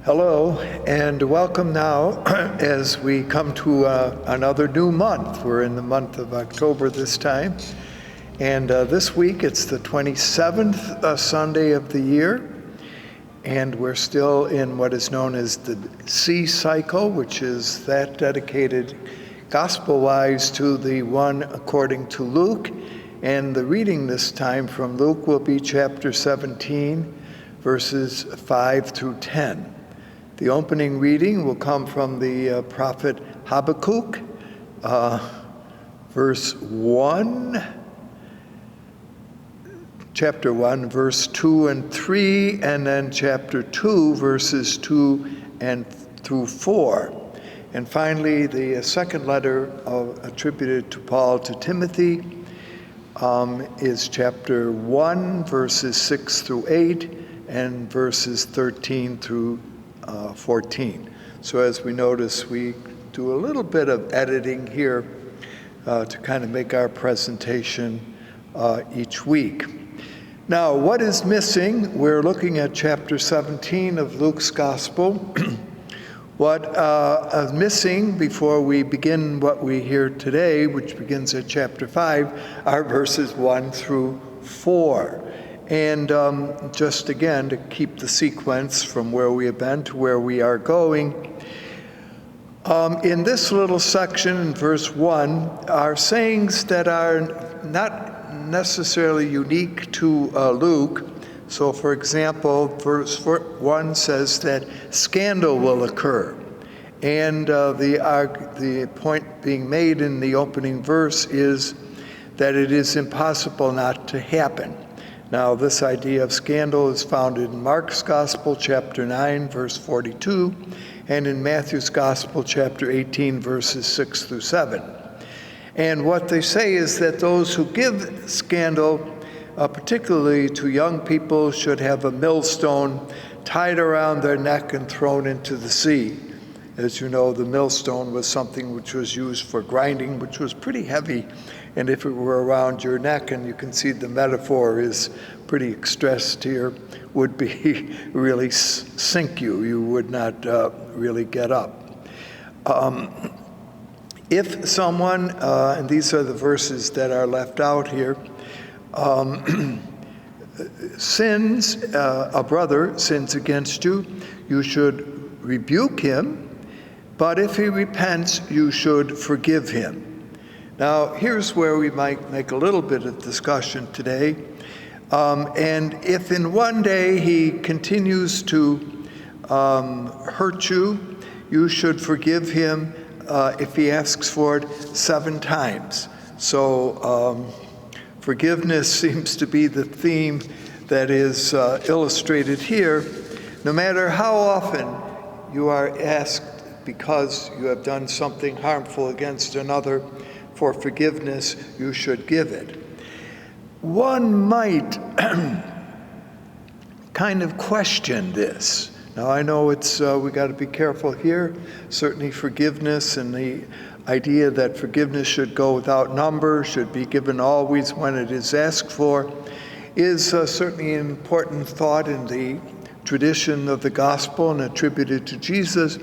Hello, and welcome now as we come to another new month. We're in the month of October this time, and this week it's the 27th Sunday of the year, and we're still in what is known as the C cycle, which is that dedicated gospel-wise to the one according to Luke, and the reading this time from Luke will be chapter 17, verses 5 through 10. The opening reading will come from the prophet Habakkuk, verse 1, chapter 1, verse 2 and 3, and then chapter 2, verses 2 and through 4. And finally, the second letter attributed to Paul to Timothy is chapter 1, verses 6 through 8, and verses 13 through 14. So as we notice, we do a little bit of editing here to kind of make our presentation each week. Now, what is missing? We're looking at chapter 17 of Luke's Gospel. What is missing before we begin what we hear today, which begins at chapter 5, are verses 1 through 4. And just again, to keep the sequence from where we have been to where we are going, in this little section in verse 1 are sayings that are not necessarily unique to Luke. So, for example, verse 1 says that scandal will occur. And the point being made in the opening verse is that it is impossible not to happen. Now, this idea of scandal is found in Mark's Gospel, chapter 9, verse 42, and in Matthew's Gospel, chapter 18, verses 6 through 7. And what they say is that those who give scandal, particularly to young people, should have a millstone tied around their neck and thrown into the sea. As you know, the millstone was something which was used for grinding, which was pretty heavy. And if it were around your neck, and you can see the metaphor is pretty expressed here, would be really sink you. You would not really get up. If someone, and these are the verses that are left out here, sins, a brother sins against you, you should rebuke him, but if he repents, you should forgive him. Now, here's where we might make a little bit of discussion today. And if in one day he continues to hurt you, you should forgive him if he asks for it 7 times. So forgiveness seems to be the theme that is illustrated here. No matter how often you are asked because you have done something harmful against another for forgiveness, you should give it. One might kind of question this. Now, I know it's we got to be careful here. Certainly forgiveness and the idea that forgiveness should go without number, should be given always when it is asked for, is certainly an important thought in the tradition of the gospel and attributed to Jesus.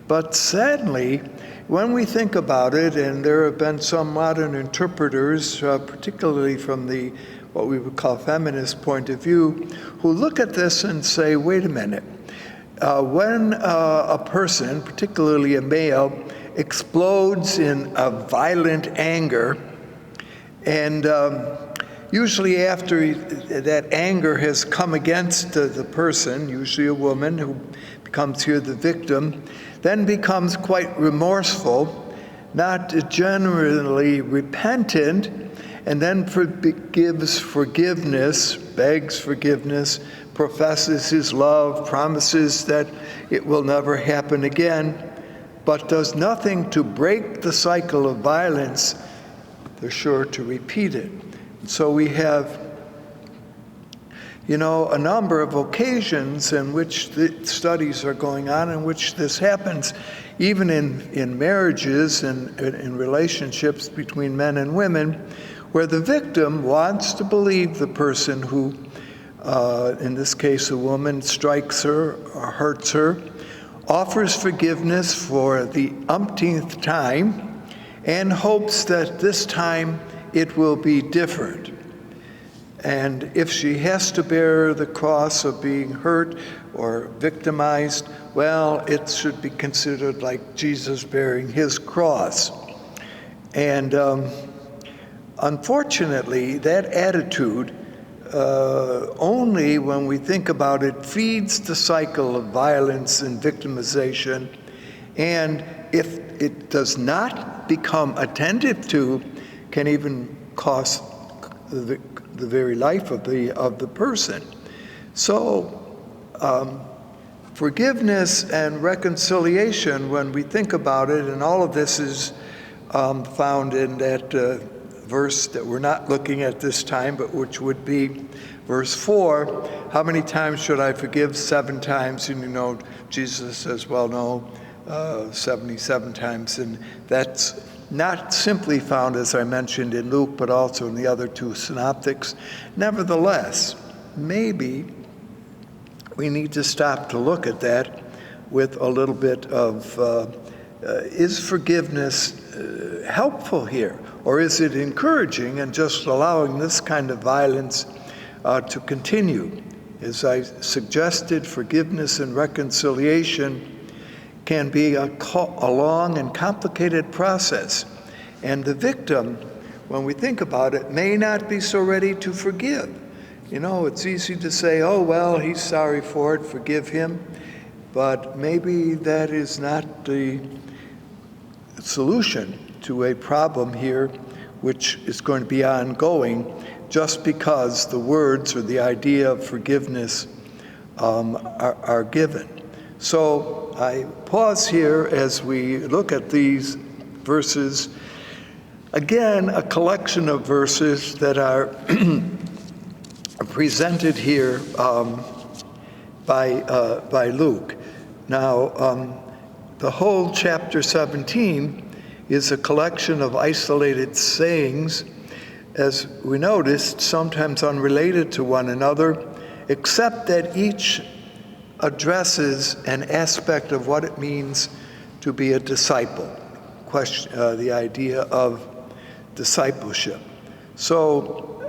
But sadly, when we think about it, and there have been some modern interpreters, particularly from the what we would call feminist point of view, who look at this and say, wait a minute, when a person, particularly a male, explodes in a violent anger, and usually after that anger has come against the person, usually a woman who becomes here the victim, then becomes quite remorseful, not generally repentant, and then gives forgiveness, begs forgiveness, professes his love, promises that it will never happen again, but does nothing to break the cycle of violence, they're sure to repeat it. So we have a number of occasions in which the studies are going on in which this happens, even in marriages and in relationships between men and women, where the victim wants to believe the person who, in this case a woman, strikes her or hurts her, offers forgiveness for the umpteenth time, and hopes that this time it will be different. And if she has to bear the cross of being hurt or victimized, well, it should be considered like Jesus bearing his cross. And unfortunately, that attitude, only when we think about it, feeds the cycle of violence and victimization. And if it does not become attended to, can even cost the very life of the person. So forgiveness and reconciliation, when we think about it, and all of this is found in that verse that we're not looking at this time, but which would be verse 4. How many times should I forgive? 7 times. And you know, Jesus says, well, no, 77 times. And that's not simply found, as I mentioned, in Luke, but also in the other 2 synoptics. Nevertheless, maybe we need to stop to look at that with a little bit of, is forgiveness helpful here? Or is it encouraging and just allowing this kind of violence to continue? As I suggested, forgiveness and reconciliation can be a long and complicated process. And the victim, when we think about it, may not be so ready to forgive. You know, it's easy to say, oh, well, he's sorry for it, forgive him. But maybe that is not the solution to a problem here, which is going to be ongoing, just because the words or the idea of forgiveness are given. So I pause here as we look at these verses. Again, a collection of verses that are presented here by Luke. Now, the whole chapter 17 is a collection of isolated sayings, as we noticed, sometimes unrelated to one another, except that each addresses an aspect of what it means to be a disciple, the idea of discipleship. So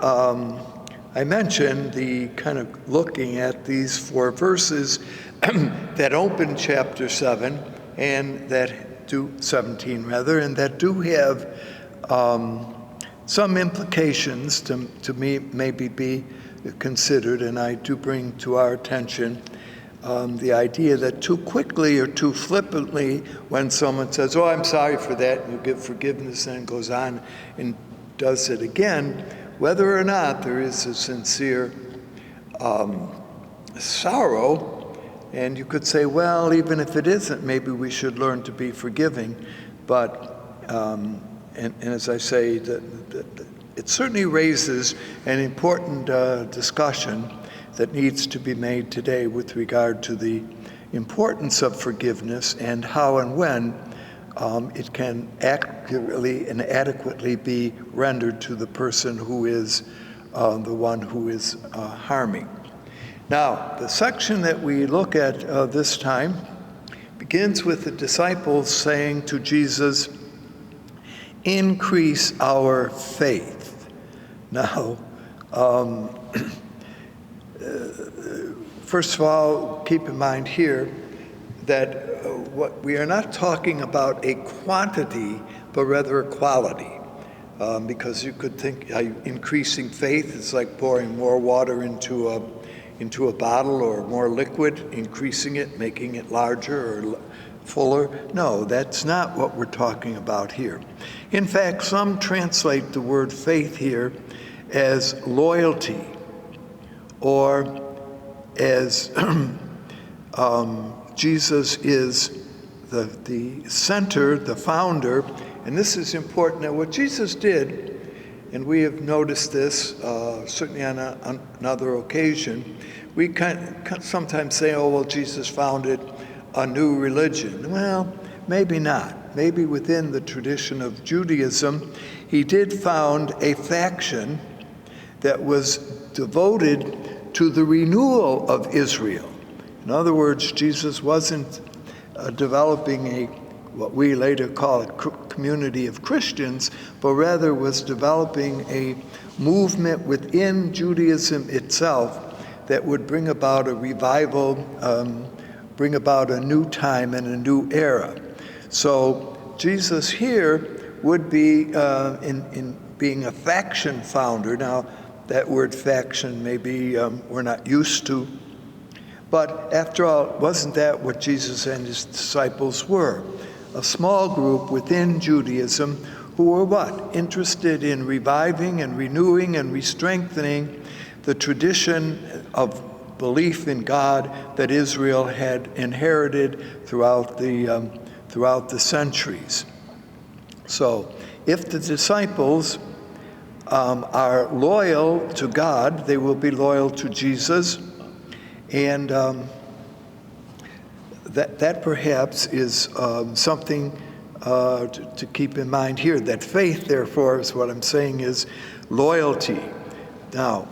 I mentioned the kind of looking at these 4 verses that open chapter 7 and that do 17 rather, and that do have some implications to me maybe be considered, and I do bring to our attention the idea that too quickly or too flippantly, when someone says, oh, I'm sorry for that, and you give forgiveness, and goes on and does it again, whether or not there is a sincere sorrow. And you could say, well, even if it isn't, maybe we should learn to be forgiving. But, and as I say, it certainly raises an important discussion that needs to be made today with regard to the importance of forgiveness and how and when it can accurately and adequately be rendered to the person who is the one who is harming. Now, the section that we look at this time begins with the disciples saying to Jesus, increase our faith. Now, first of all, keep in mind here that what we are not talking about a quantity, but rather a quality. Because you could think increasing faith is like pouring more water into a bottle or more liquid, increasing it, making it larger or fuller. No, that's not what we're talking about here. In fact, some translate the word faith here as loyalty, or as Jesus is the center, the founder. And this is important. Now, what Jesus did, and we have noticed this certainly on another occasion, we sometimes say, oh, well, Jesus founded a new religion. Well, maybe not. Maybe within the tradition of Judaism, he did found a faction that was devoted to the renewal of Israel. In other words, Jesus wasn't developing what we later call a community of Christians, but rather was developing a movement within Judaism itself that would bring about a revival, bring about a new time and a new era. So Jesus here would be in being a faction founder. Now, that word faction maybe we're not used to, but after all, wasn't that what Jesus and his disciples were? A small group within Judaism who were what? Interested in reviving and renewing and re-strengthening the tradition of belief in God that Israel had inherited throughout the centuries. So, if the disciples are loyal to God, they will be loyal to Jesus, and that perhaps is something to keep in mind here. That faith, therefore, is what I'm saying is loyalty. Now,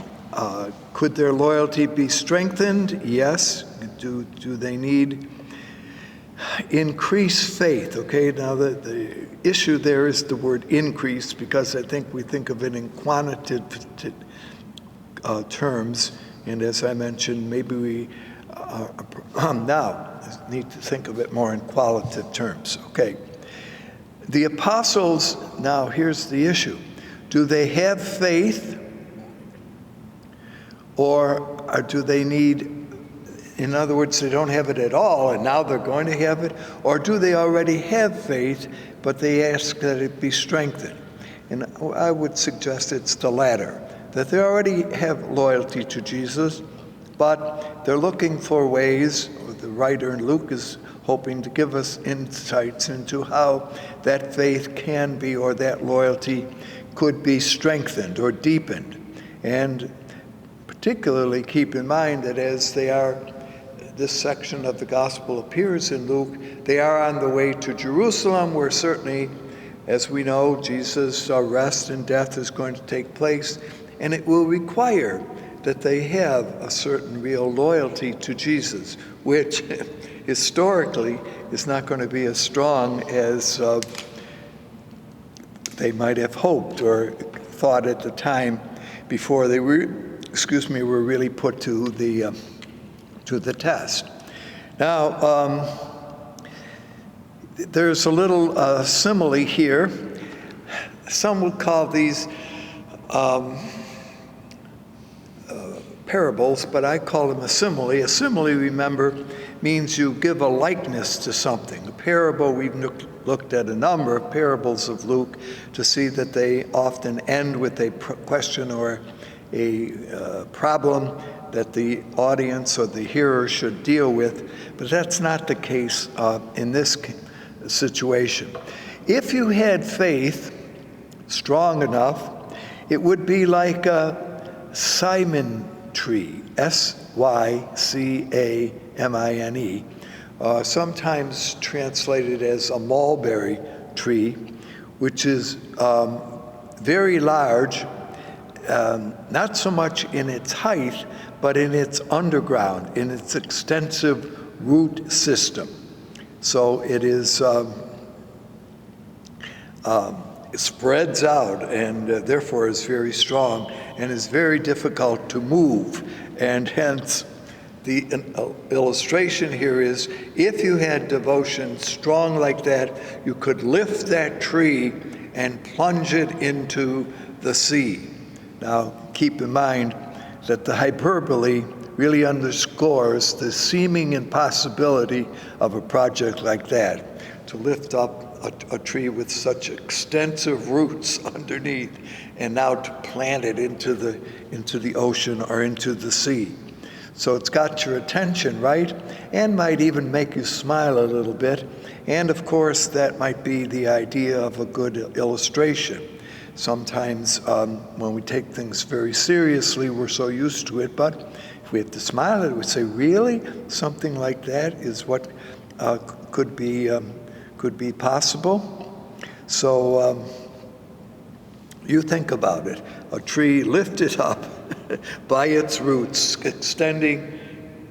could their loyalty be strengthened? Yes. Do they need increased faith? Okay, now the issue there is the word increase, because I think we think of it in quantitative terms, and as I mentioned, maybe we now need to think of it more in qualitative terms. Okay, the apostles, now here's the issue. Do they have faith, or do they need, in other words, they don't have it at all and now they're going to have it, or do they already have faith but they ask that it be strengthened? And I would suggest it's the latter, that they already have loyalty to Jesus, but they're looking for ways, or the writer in Luke is hoping to give us insights into how that faith can be, or that loyalty could be strengthened or deepened. And particularly keep in mind that as this section of the gospel appears in Luke, they are on the way to Jerusalem, where certainly, as we know, Jesus' arrest and death is going to take place, and it will require that they have a certain real loyalty to Jesus, which historically is not going to be as strong as they might have hoped or thought at the time before they were really put to the test. Now, there's a little simile here. Some would call these parables, but I call them a simile. A simile, remember, means you give a likeness to something. A parable, we've looked at a number of parables of Luke to see that they often end with a question or a problem that the audience or the hearer should deal with, but that's not the case in this situation. If you had faith strong enough, it would be like a Simon tree, S-Y-C-A-M-I-N-E, sometimes translated as a mulberry tree, which is very large, not so much in its height, but in its underground, in its extensive root system. So it is, it spreads out and therefore is very strong and is very difficult to move. And hence, the illustration here is, if you had devotion strong like that, you could lift that tree and plunge it into the sea. Now, keep in mind that the hyperbole really underscores the seeming impossibility of a project like that, to lift up a tree with such extensive roots underneath and now to plant it into the ocean or into the sea. So it's got your attention, right? And might even make you smile a little bit. And of course, that might be the idea of a good illustration. Sometimes when we take things very seriously, we're so used to it, but if we have to smile at it, we say, really? Something like that is what could be possible? So you think about it. A tree lifted up by its roots, extending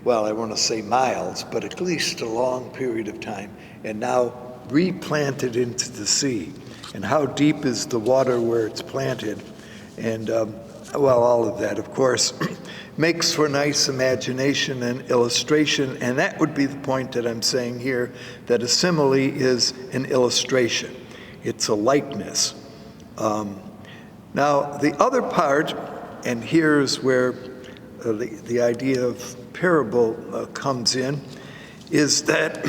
well, I want to say miles, but at least a long period of time, and now replanted into the sea. And how deep is the water where it's planted? And well, all of that, of course, makes for nice imagination and illustration, and that would be the point that I'm saying here, that a simile is an illustration. It's a likeness. Now, the other part, and here's where the idea of parable comes in, is that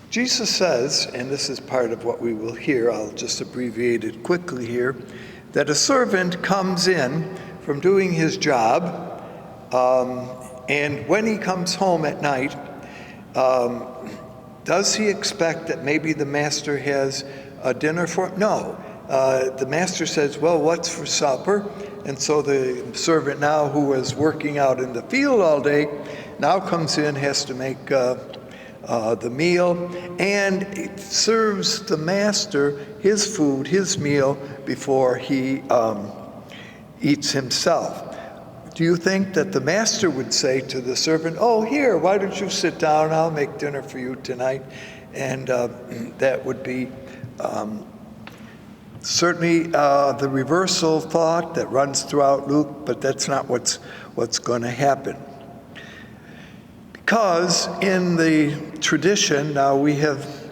Jesus says, and this is part of what we will hear, I'll just abbreviate it quickly here, that a servant comes in from doing his job, and when he comes home at night, does he expect that maybe the master has a dinner for him? No. The master says, well, what's for supper? And so the servant now, who was working out in the field all day, now comes in, has to make the meal, and it serves the master his food, his meal, before he eats himself. Do you think that the master would say to the servant, oh, here, why don't you sit down, I'll make dinner for you tonight? And that would be certainly the reversal thought that runs throughout Luke, but that's not what's going to happen. Because in the tradition, now we have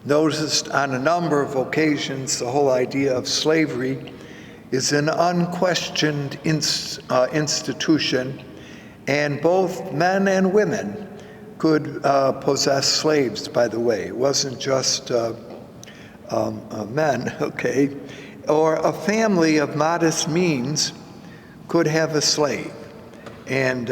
noticed on a number of occasions the whole idea of slavery is an unquestioned institution, and both men and women could possess slaves, by the way. It wasn't just men, okay? Or a family of modest means could have a slave. And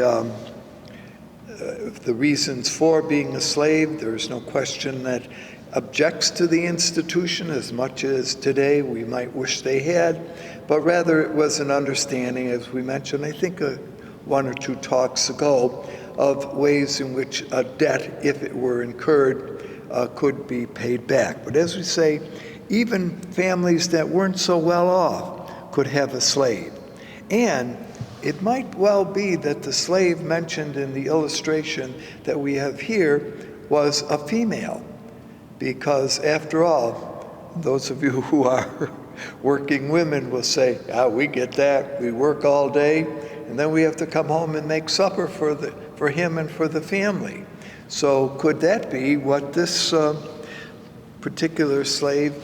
the reasons for being a slave, there's no question that objects to the institution as much as today we might wish they had, but rather it was an understanding, as we mentioned, I think one or two talks ago, of ways in which a debt, if it were incurred, could be paid back. But as we say, even families that weren't so well off could have a slave. And it might well be that the slave mentioned in the illustration that we have here was a female, because after all, those of you who are working women will say, we get that, we work all day, and then we have to come home and make supper for him and for the family. So could that be what this particular slave,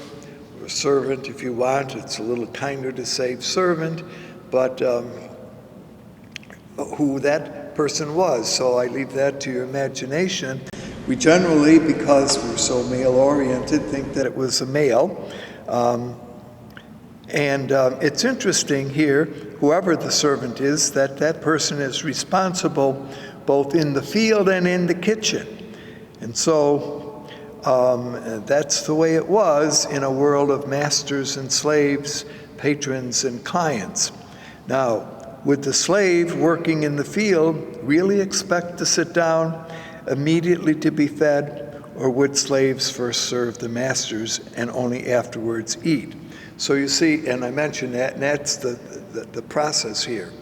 or servant if you want, it's a little kinder to say servant, but who that person was? So I leave that to your imagination. We generally, because we're so male-oriented, think that it was a male. It's interesting here, whoever the servant is, that person is responsible both in the field and in the kitchen. And so that's the way it was in a world of masters and slaves, patrons and clients. Now, would the slave working in the field really expect to sit down immediately to be fed, or would slaves first serve the masters and only afterwards eat? So you see, and I mentioned that, and that's the process here.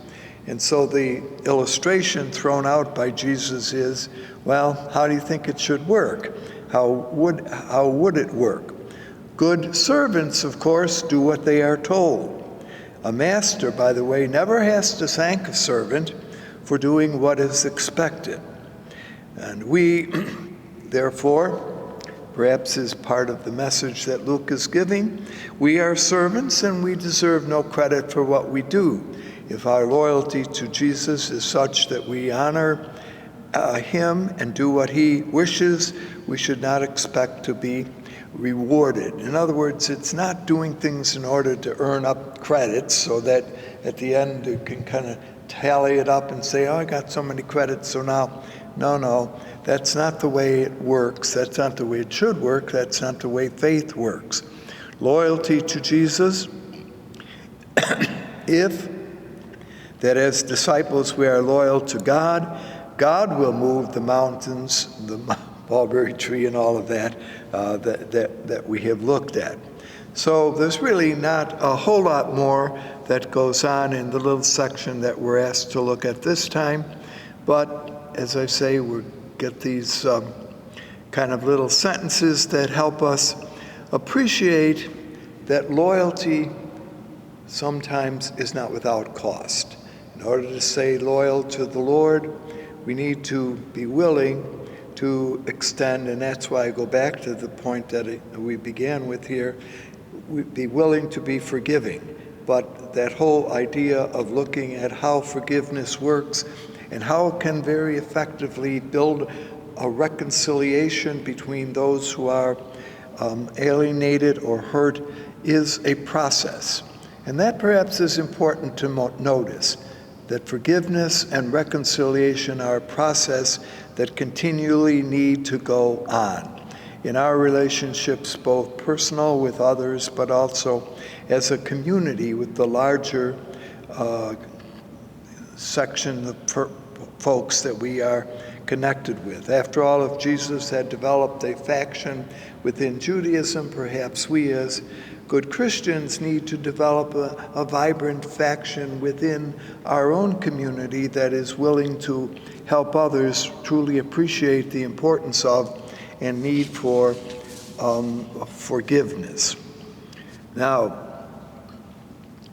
And so the illustration thrown out by Jesus is, well, how do you think it should work? How would it work? Good servants, of course, do what they are told. A master, by the way, never has to thank a servant for doing what is expected. And we, therefore, perhaps is part of the message that Luke is giving, we are servants and we deserve no credit for what we do. If our loyalty to Jesus is such that we honor him and do what he wishes, we should not expect to be rewarded. In other words, it's not doing things in order to earn up credits so that at the end you can kind of tally it up and say, I got so many credits, so now, no, that's not the way it works. That's not the way it should work. That's not the way faith works. Loyalty to Jesus, if that as disciples we are loyal to God, God will move the mountains, the mulberry tree and all of that, that we have looked at. So there's really not a whole lot more that goes on in the little section that we're asked to look at this time. But as I say, we get these kind of little sentences that help us appreciate that loyalty sometimes is not without cost. In order to stay loyal to the Lord, we need to be willing to extend, and that's why I go back to the point that we began with here, be willing to be forgiving. But that whole idea of looking at how forgiveness works and how it can very effectively build a reconciliation between those who are alienated or hurt is a process. And that perhaps is important to notice, that forgiveness and reconciliation are a process that continually need to go on in our relationships, both personal with others, but also as a community with the larger section of folks that we are connected with. After all, if Jesus had developed a faction within Judaism, perhaps we as good Christians need to develop a vibrant faction within our own community that is willing to help others truly appreciate the importance of and need for forgiveness. Now,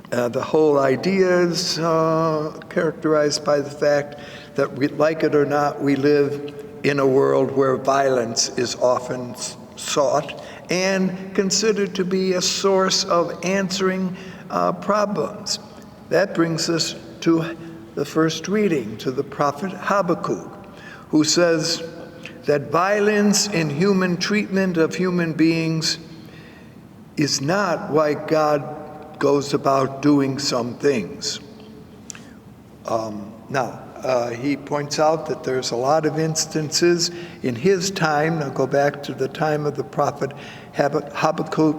the whole idea is characterized by the fact that, like it or not, we live in a world where violence is often sought and considered to be a source of answering problems. That brings us to the first reading, to the prophet Habakkuk, who says that violence in human treatment of human beings is not why God goes about doing some things. He points out that there's a lot of instances in his time. Now go back to the time of the prophet Habakkuk.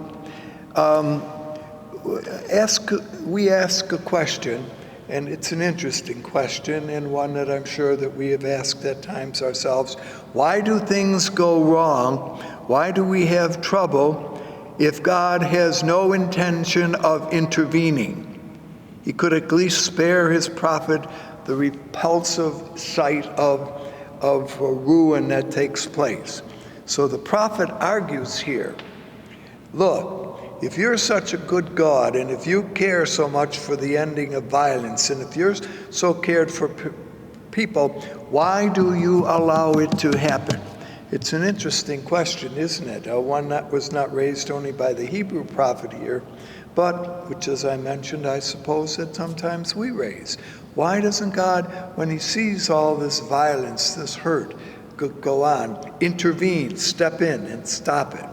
We ask a question, and it's an interesting question, and one that I'm sure that we have asked at times ourselves. Why do things go wrong? Why do we have trouble if God has no intention of intervening? He could at least spare his prophet the repulsive sight of ruin that takes place. So the prophet argues here, look, if you're such a good God, and if you care so much for the ending of violence, and if you're so cared for people, why do you allow it to happen? It's an interesting question, isn't it? One that was not raised only by the Hebrew prophet here, but which, as I mentioned, I suppose that sometimes we raise. Why doesn't God, when he sees all this violence, this hurt go on, intervene, step in and stop it?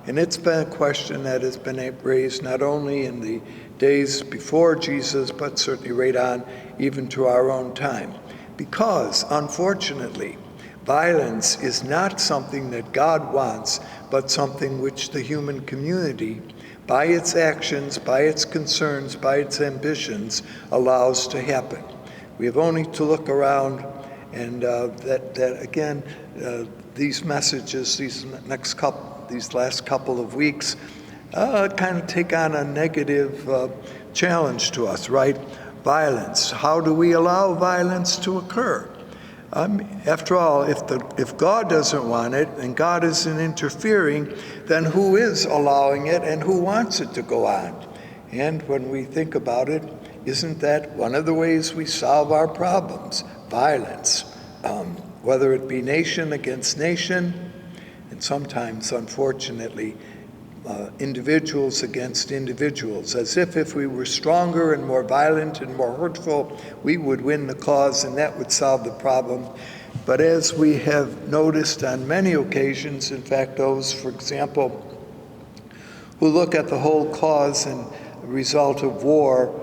And it's been a question that has been raised not only in the days before Jesus, but certainly right on even to our own time. Because, unfortunately, violence is not something that God wants, but something which the human community, by its actions, by its concerns, by its ambitions, allows to happen. We have only to look around, and again, these messages, these last couple of weeks, kind of take on a negative challenge to us, right? Violence. How do we allow violence to occur? After all, if God doesn't want it and God isn't interfering, then who is allowing it and who wants it to go on? And when we think about it, isn't that one of the ways we solve our problems? Violence, whether it be nation against nation, and sometimes, unfortunately, individuals against individuals, as if we were stronger and more violent and more hurtful, we would win the cause and that would solve the problem. But as we have noticed on many occasions, in fact, those, for example, who look at the whole cause and result of war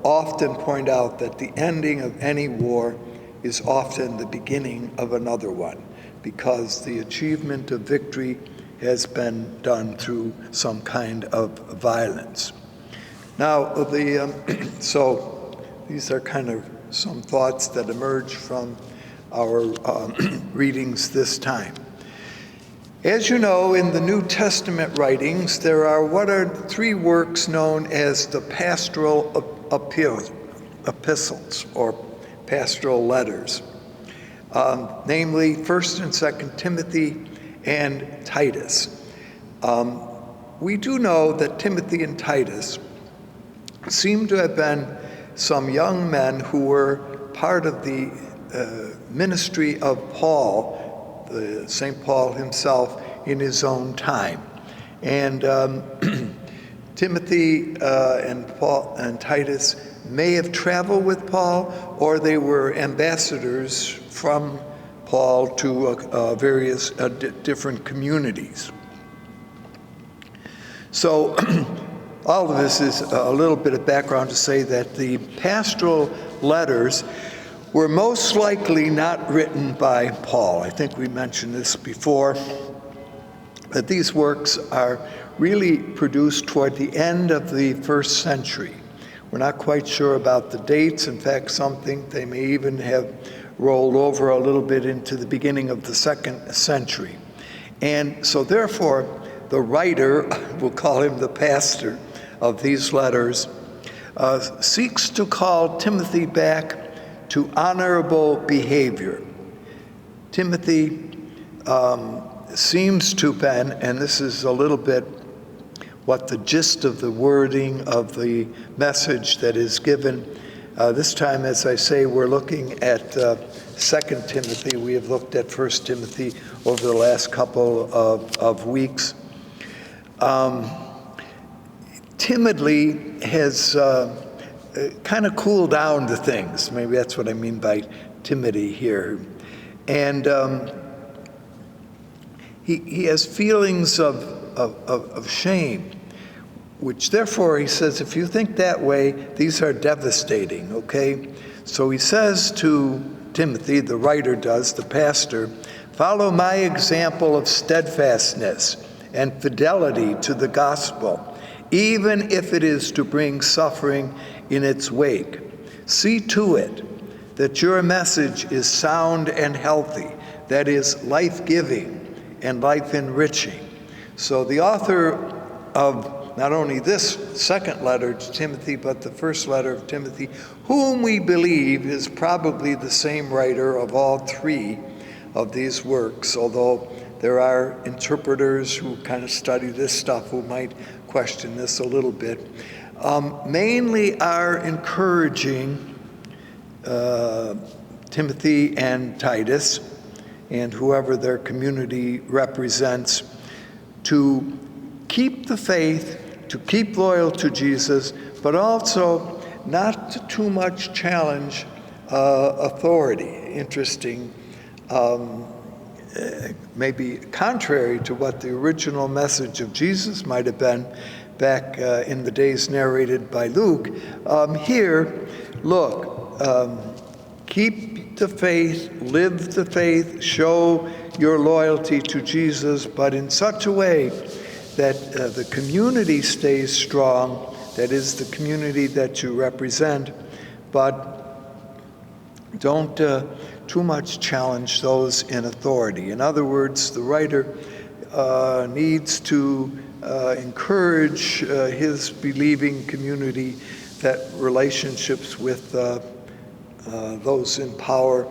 often point out that the ending of any war is often the beginning of another one, because the achievement of victory has been done through some kind of violence. Now, so these are kind of some thoughts that emerge from our readings this time. As you know, in the New Testament writings, there are what are three works known as the pastoral epistles or pastoral letters, namely 1st and 2nd Timothy and Titus. We do know that Timothy and Titus seem to have been some young men who were part of the ministry of Paul, St. Paul himself, in his own time. And Timothy and Titus may have traveled with Paul, or they were ambassadors from Paul to various different communities. So all of this is a little bit of background to say that the pastoral letters were most likely not written by Paul. I think we mentioned this before, that these works are really produced toward the end of the 1st century. We're not quite sure about the dates. In fact, some think they may even have rolled over a little bit into the beginning of the 2nd century. And so therefore, the writer, we'll call him the pastor of these letters, seeks to call Timothy back to honorable behavior. Timothy seems to have been, and this is a little bit what the gist of the wording of the message that is given. This time, as I say, we're looking at 2nd Timothy. We have looked at 1st Timothy over the last couple of weeks. Timidly has kind of cooled down to things. Maybe that's what I mean by timidity here. And he has feelings of shame, which therefore he says, if you think that way, these are devastating, okay? So he says to Timothy, the writer does, the pastor, follow my example of steadfastness and fidelity to the gospel, even if it is to bring suffering in its wake. See to it that your message is sound and healthy, that is life-giving and life-enriching. So the author of not only this 2nd letter to Timothy, but the 1st letter of Timothy, whom we believe is probably the same writer of all three of these works, although there are interpreters who kind of study this stuff who might question this a little bit, mainly are encouraging Timothy and Titus and whoever their community represents to keep the faith, to keep loyal to Jesus, but also not to too much challenge authority. Interesting, maybe contrary to what the original message of Jesus might have been back in the days narrated by Luke. Here, look, keep the faith, live the faith, show your loyalty to Jesus, but in such a way that the community stays strong, that is the community that you represent, but don't too much challenge those in authority. In other words, the writer needs to encourage his believing community that relationships with those in power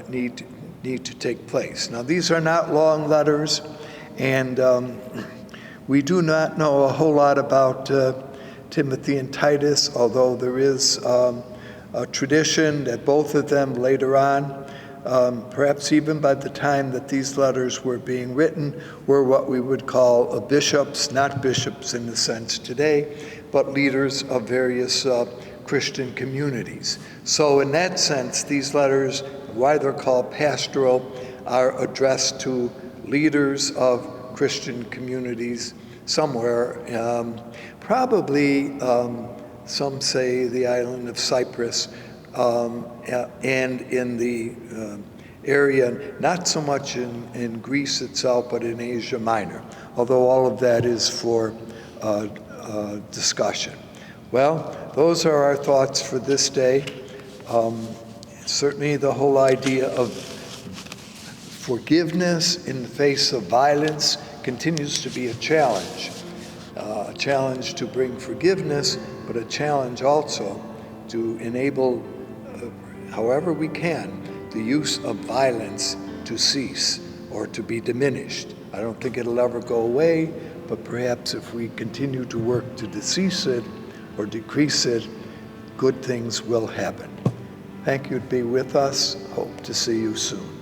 need to take place. Now, these are not long letters, and we do not know a whole lot about Timothy and Titus, although there is a tradition that both of them later on, perhaps even by the time that these letters were being written, were what we would call bishops, not bishops in the sense today, but leaders of various Christian communities. So in that sense, these letters, why they're called pastoral, are addressed to leaders of Christian communities somewhere, probably some say the island of Cyprus, and in the area, not so much in Greece itself, but in Asia Minor, although all of that is for discussion. Well, those are our thoughts for this day. Certainly the whole idea of Forgiveness in the face of violence continues to be a challenge to bring forgiveness, but a challenge also to enable, however we can, the use of violence to cease or to be diminished. I don't think it'll ever go away, but perhaps if we continue to work to cease it or decrease it, good things will happen. Thank you to be with us. Hope to see you soon.